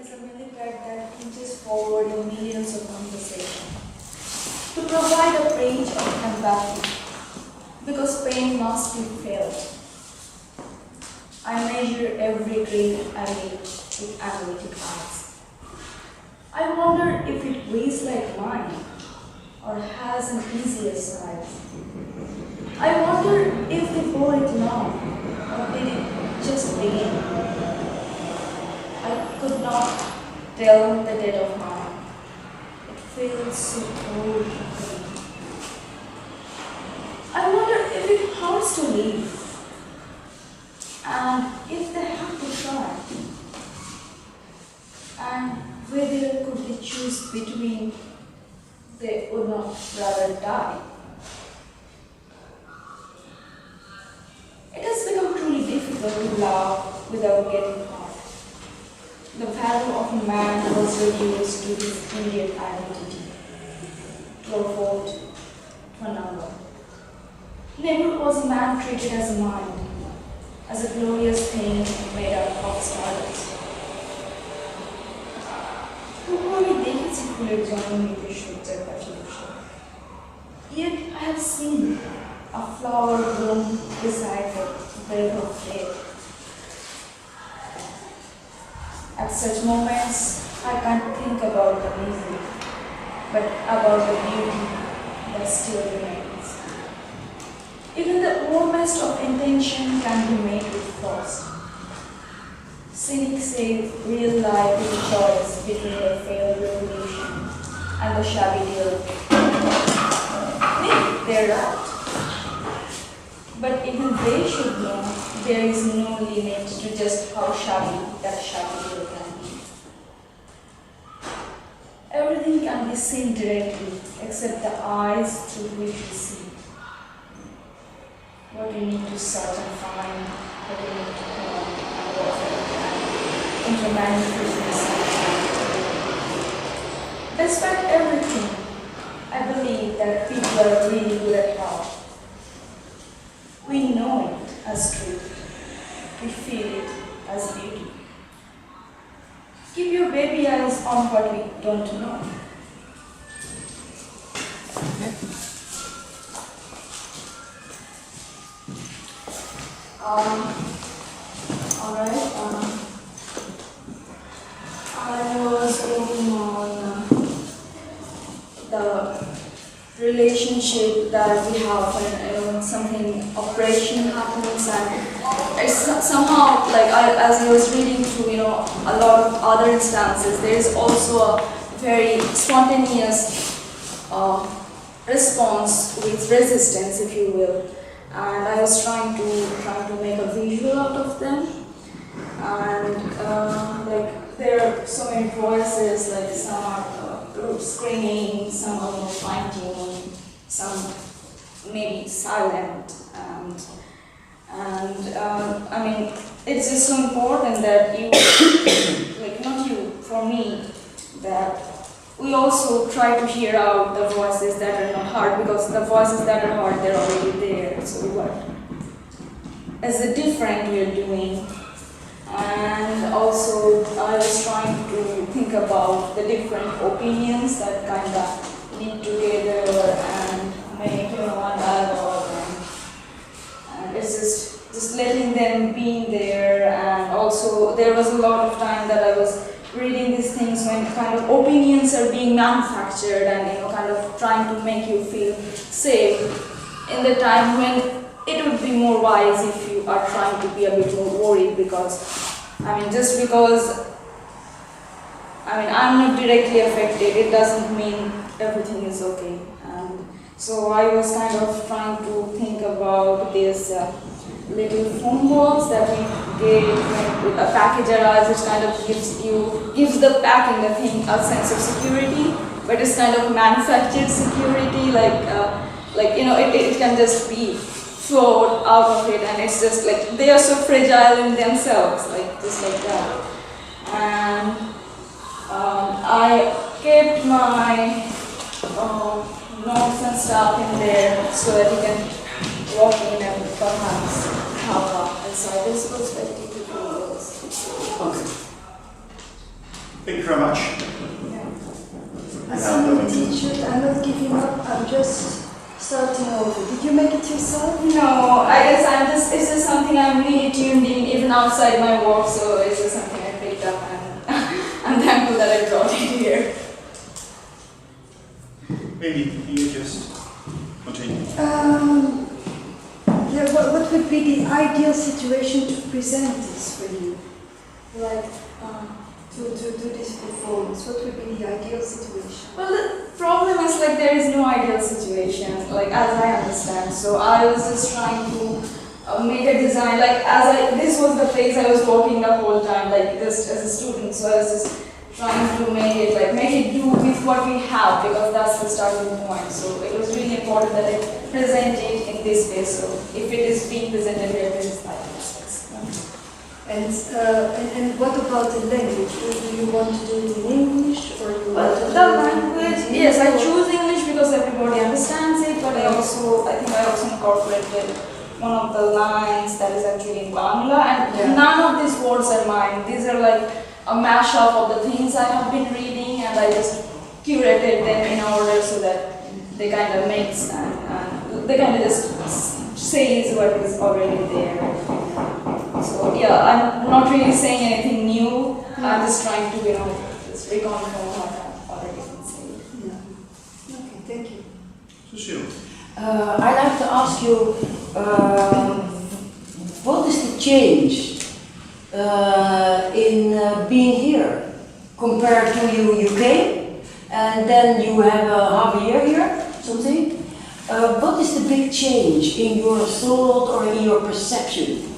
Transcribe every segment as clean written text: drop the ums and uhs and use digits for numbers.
is a millipede that inches forward in millions of conversations to provide a range of empathy, because pain must be felt. I measure every dream I make with analytic eyes. I wonder if it weighs like mine, or has an easier side. I wonder if they bore it long, or did it just begin? I could not tell the dead of mine. It feels so cold and clean. I wonder if it hurts to leave, and if they have to try, and whether could they choose between they would not rather die. It has become truly difficult to love without getting hurt. The value of a man was reduced to his immediate identity, to a vote, to a number. Never was a man treated as a mind, as a glorious thing made up of stardust. कभी देखी थी खुले जन्म में विश्व जगत Yet I have seen a flower bloom beside the bed of death. At such moments, I can't think about the misery, but about the beauty that still remains. Even the warmest of intention can be made with frost. Cynics say real life is a choice between the failed revolution and the shabby deal. Maybe they're right. But even they should know there is no limit to just how shabby that shabby deal can be. Everything can be seen directly except the eyes through which we see. What we need to search and find, what we need to learn and warfare. Despite everything, I believe that people are really good at heart. We know it as truth. We feel it as beauty. Keep your baby eyes on what we don't know. Alright. I was working on the relationship that we have when something oppression happens, and it's somehow like as I was reading through a lot of other instances, there is also a very spontaneous response with resistance, if you will, and I was trying to make a visual out of them, and there are so many voices, like some are screaming, some are more fine-tuned, some maybe silent, and I mean, it's just so important that you, like not you, for me, that we also try to hear out the voices that are not heard, because the voices that are heard, they're already there, so what is the different we're doing? And also, I was trying to think about the different opinions that kind of knit together and make one dialogue, and it's just letting them be there. And also, there was a lot of time that I was reading these things when kind of opinions are being manufactured and kind of trying to make you feel safe in the time when it would be more wise if you are trying to be a bit more worried, because just because I'm not directly affected, it doesn't mean everything is okay. And so I was kind of trying to think about these little phone balls that we gave with a package arrives, which kind of gives the packing the thing a sense of security, but it's kind of manufactured security, it can just be flowed out of it, and it's just like they are so fragile in themselves, just like that. And I kept my notes and stuff in there so that you can walk in and perhaps have a insider's perspective to do this. Okay. Thank you very much. As a teacher, I'm not giving up, I'm just starting over. Did you make it yourself? No, I guess it's just something I'm really tuned in even outside my work, so it's just something I picked up and I'm thankful that I brought it here. Maybe you just continue. Yeah, what would be the ideal situation to present this for you? Like, to do this performance, what would be the ideal situation? Well, the problem is like there is no ideal situation, like as I understand. So I was just trying to make a design, like this was the place I was working the whole time, like just as a student. So I was just trying to make it do with what we have, because that's the starting point. So it was really important that I present it in this way. So if it is being presented here, it is like this. And what about the language? Do you want to do it in English or you want to do The it language, in yes, I choose English because everybody understands it, but I think I also incorporated one of the lines that is actually in Bangla, and none of these words are mine. These are like a mashup of the things I have been reading, and I just curated them in order so that they kind of mix and they kind of just says what is already there. So yeah, I'm not really saying anything new. I'm just trying to, just reconfirm what I've already been saying. Yeah. Okay, thank you. Cecile. I'd like to ask you, what is the change in being here compared to you came and then you have half a year here, something? What is the big change in your thought or in your perception?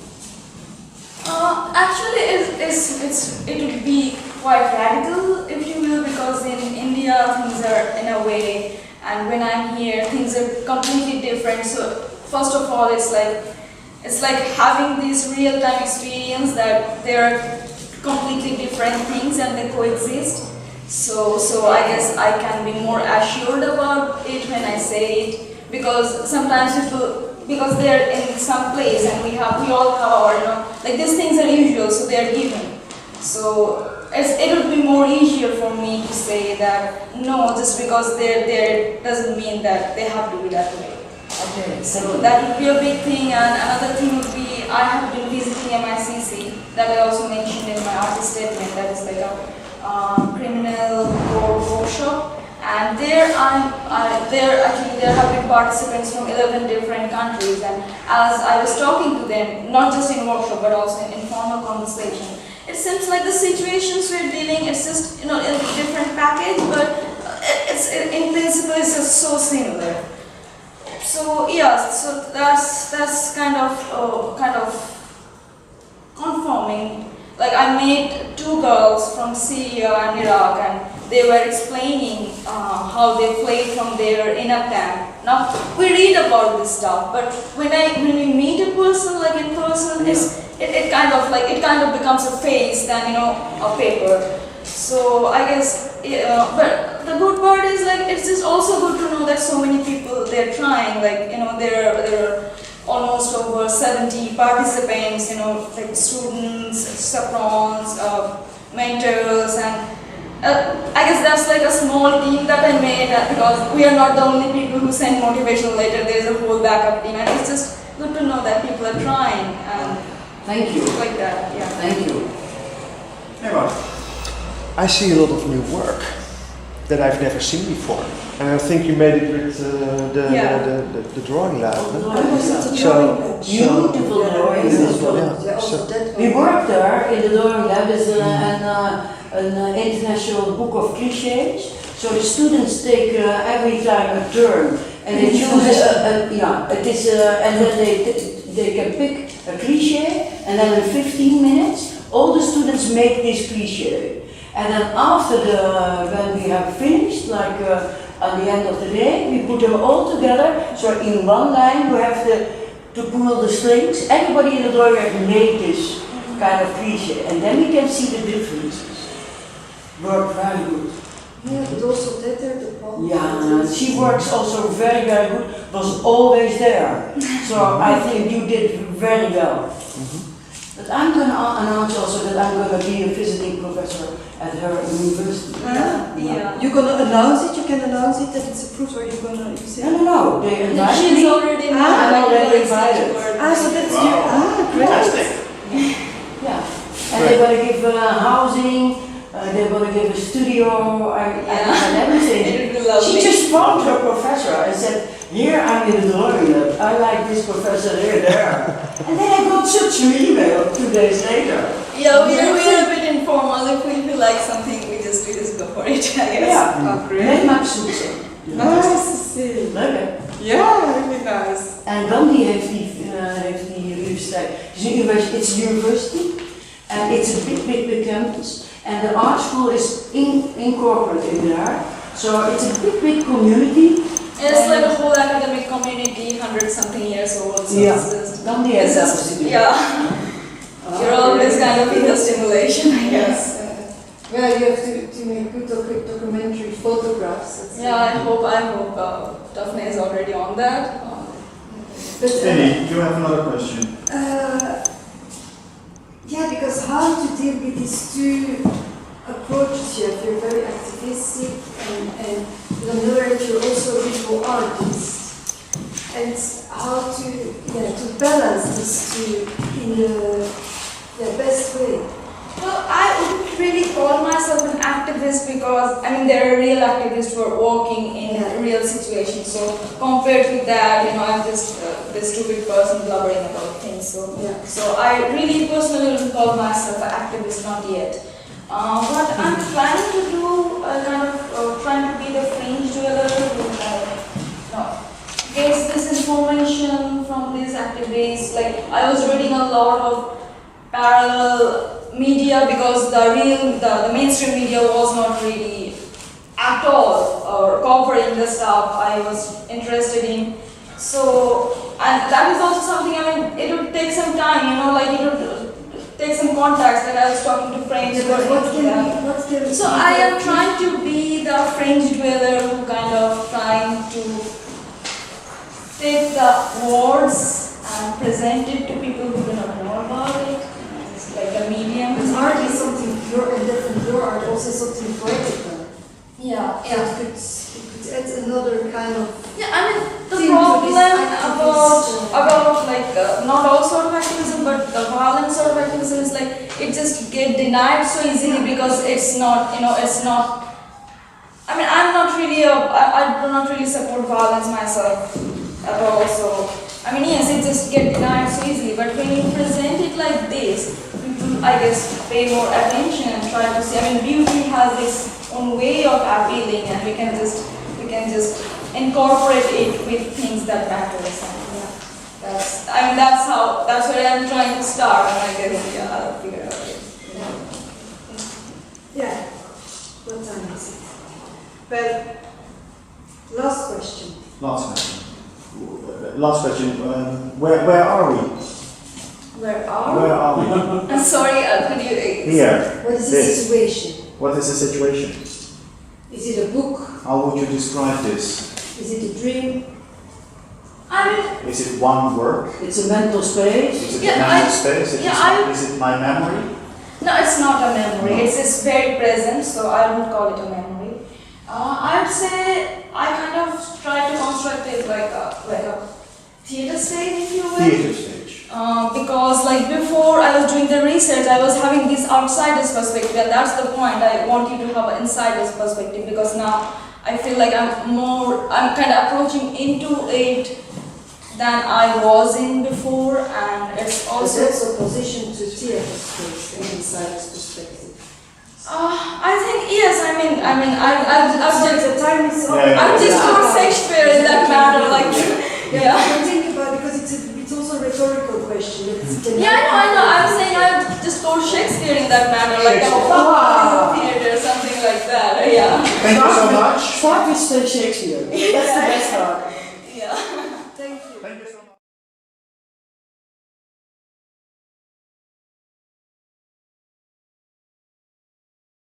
Actually, it would be quite radical, if you will, because in India things are in a way, and when I'm here things are completely different. So first of all, it's like having this real-time experience that they're completely different things and they coexist. So I guess I can be more assured about it when I say it, because sometimes people, because they're in some place and we all have our, like these things are usual, so they're given. So it would be more easier for me to say that no, just because they're there doesn't mean that they have to be that way. Okay. So that would be a big thing, and another thing would be I have been visiting MICC, that I also mentioned in my artist statement, that is like a criminal court workshop. And there have been participants from 11 different countries, and as I was talking to them, not just in workshop but also in informal conversation, it seems like the situations we're dealing, it's just in a different package, but it's in principle it's just so similar. So yeah, so that's kind of conforming. Like I met two girls from Syria and Iraq, and they were explaining how they fled from their inner camp. Now we read about this stuff, but when we meet a person, like in person, it kind of becomes a face than a paper. So I guess, but the good part is like it's just also good to know that so many people they're trying. Like there are almost over 70 participants, like students, chaperones, mentors, and I guess that's like a small team that I made because we are not the only people who send motivational letter. There's a whole backup team, and it's just good to know that people are trying. And thank you. Like that, yeah. Thank you. Hey, Mark. I see a lot of new work that I've never seen before. And I think you made it with the drawing lab. Beautiful drawings. We worked there in the drawing lab with an international book of clichés. So the students take every time a turn and they choose and then they can pick a cliché, and then in 15 minutes all the students make this cliché. And then after when we have finished, like at the end of the day, we put them all together. So in one line we have to pull the strings. Everybody in the drawing have made this kind of cliché, and then we can see the differences. Work very good. Yeah, but also the poem. Yeah, she works also very, very good. Was always there. So I think you did very well. But I'm going to announce also that I'm going to be a visiting professor at her university. Yeah. You're gonna announce it? You can announce it that it's approved, or you're gonna, you say? No, they invited She's me. already I'm already invited. So that's Wow. your, great. Fantastic. Yeah, and they're going to give housing, they're going to give a studio, and everything. It would be lovely. She just phoned her professor and said, here I'm in the drawing lab, I like this professor here, there. And then I got such an email 2 days later. Yeah, we're a bit informal. If we feel like something, we just go for it, I guess. Yeah, Oh, great. net maakt zoetje. Nice to see. Leuk hè? Yeah, really nice. En Gandhi heeft die universiteit. It's a university, and it's a big campus. And the art school is incorporated there. So it's a big community. It's like a whole academic community, 100-something years old. So Yeah. it's just, Gandhi has that it's just, to do. yeah. You're always kind of in the stimulation, I guess. Well, you have to make good documentary photographs. That's Yeah, I hope Daphne is already on that. But, Penny, you have another question. yeah, because how to deal with these two approaches you have? You're very activistic, and on the other hand, you're also a visual artist. And how to balance these two in the best way. Well, I wouldn't really call myself an activist because, I mean, there are real activists who are working in real situations. So compared to that, I'm just this stupid person blubbering about things. So, so I really personally wouldn't call myself an activist, not yet. What I'm planning to do, trying to be the fringe dweller who gets this information from these activists. Like, I was reading a lot of parallel media because the mainstream media was not really at all covering the stuff I was interested in. So, and that is also something, I mean, it would take some time, like it would take some contacts that I was talking to friends. So I am trying to be the fringe dweller who kind of trying to take the words and present it to people who do not know about it. It's like a medium. But art is something pure, and that your art also something poetical. Yeah, So it could add another kind of. Yeah, I mean, the thing to problem this about like, not all sort of activism, but the violent sort of activism is like, it just get denied so easily because it's not, it's not, I mean, I do not really support violence myself at all, so, I mean, yes, it just get denied so easily, but when you present it like this, people, I guess, pay more attention and try to see, I mean, beauty has its own way of appealing, and we can just incorporate it with things that matter. That's where I'm trying to start, and I guess, I'll figure out it. Yeah. What time is it? Well, last question. Last question. Where are we? Where are Where are we? I'm sorry, could you... Here. What is the This. situation? What is the situation? Is it a book? How would you describe this? Is it a dream? I mean, Is it one word? It's a mental space. Is it Yeah, a mental I- space? yeah, Is it my memory? no, it's not a memory. No. It's very present, so I wouldn't call it a memory. I'd say I kind of try to construct it like a theater stage, if you will. Theater stage. Because like before I was doing the research, I was having this outsider's perspective, and that's the point. I want you to have an insider's perspective because now I feel like I'm kind of approaching into it than I was in before, and it's Also, also. position to theater space and insider's perspective. I think yes. I mean, I've Sorry, just the time is up. Yeah, yeah. I'm just for Shakespeare in that matter, like Yeah, yeah. but think about it because it's also a rhetorical question. Yeah, I know. I'm saying I just for Shakespeare in that matter, like a Shakespeare. whole theater, something like that. Yeah. Thank you so much. Start with Shakespeare. That's the best part.